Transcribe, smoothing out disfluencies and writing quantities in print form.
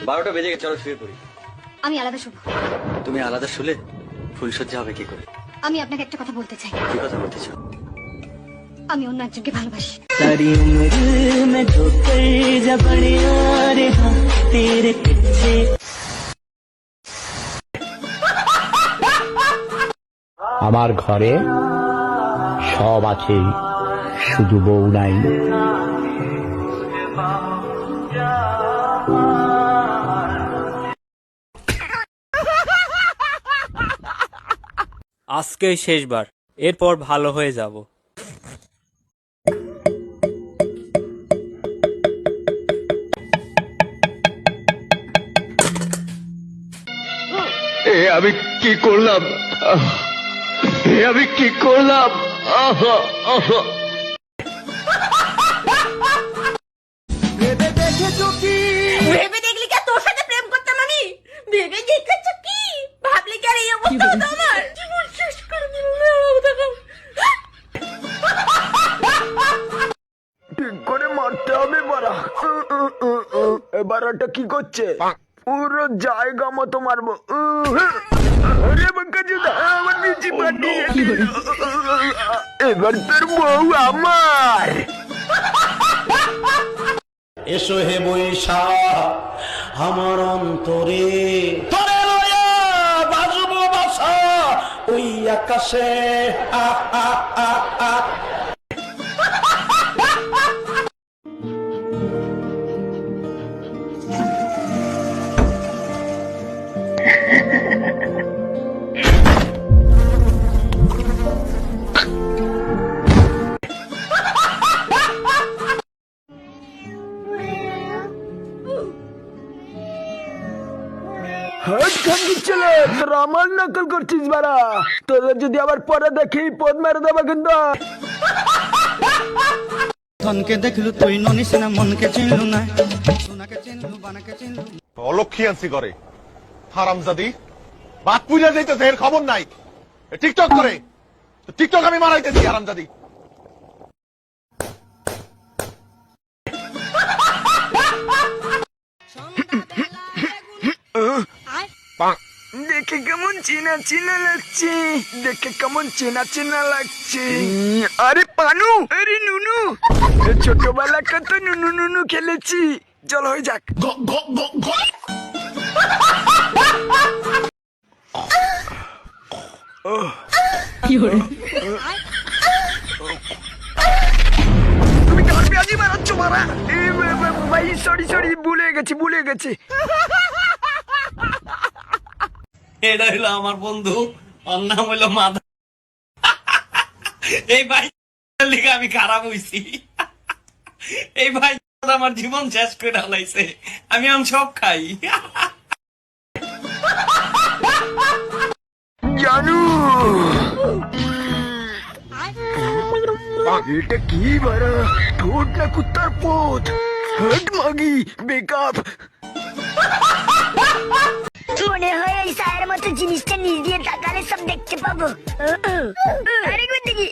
12টা বেজে গেছে, চলো শুয়ে পড়ি। আমি আলাদা শুভ। তুমি আলাদা শুলে ফুলসজ্জা হবে কি করে? আমি আপনাকে একটা কথা বলতে চাই। কি কথা বলতেছো? আমি অন্য একজনকে ভালোবাসি। सारी उम्र में ठोकर जब रे हाँ तेरे पीछे। আমার ঘরে সব আছে, শুধু বউ নাই। আজকেই শেষবার, এরপর ভালো হয়ে যাব। আমি কি করলাম? আমি কি করলাম? ভেবে দেখলি কি তোর সাথে প্রেম করতাম আমি? ভেবে দেখেছ কি? ভাবলি কি আর এই অবস্থা হতো আমার? জীবন শেষ করে দিল দেখো। ঠিক করে মারতে হবে বাড়া। এবার ওটা কি করছে? পুরো জায়গা মতো মারবো। আরে বাঙ্কা জুদা, আমার নিচে পাঠিয়ে দিল। এবার তোর বউ আমার। এসো হে বৈশা আমার অন্তরে, তোরে লয়া বাজবো বাসা ওই আকাশে। হাট খাঙ্গি ছেলে, তোরা আমার নকল করছিস বাড়া। তোদের যদি আবার পরে দেখি পদ মেরে দেবো কিন্তু। ধনকে দেখলু তুই ননিস না, মনকে চিনলু না, সোনাকে চিনলু বানাকে চিনলু। অলক্ষী আনছি করে হারামজাদি, বাদ পুজা যাইতেছে, এর খবর নাই। টিকটক করে, টিকটক আমি মারাইতেছি হারামজাদি। দেখে কেমন চেনা চেনা লাগছে, দেখে কেমন চেনা চেনা লাগছে। আরে পানু, আরে নুনু, ছোটবেলা কত নুনু নুনু খেলেছি। চল হয়ে যাক। তুমি কার পেঁয়াজি মারাচ্ছ মারা? ভাই সরি সরি, ভুলে গেছি। এটা হইলো আমার বন্ধু, ওর নাম হইলো মাধব। এই ভাই লিখে আমি খারাপ হইছি। এই ভাই আমার জীবন শেষ করে ঢালাইছে। আমি আম সব খাই। জানু এটা কি বাড়া? ঠোঁট না কুত্তার পোত? হট মাগি, বেকআপ। মনে হয় এই সায়ের মতো জিনিসটা নিজ দিয়ে তাকালে সব দেখতে পাবো। আরেকবার দেখি।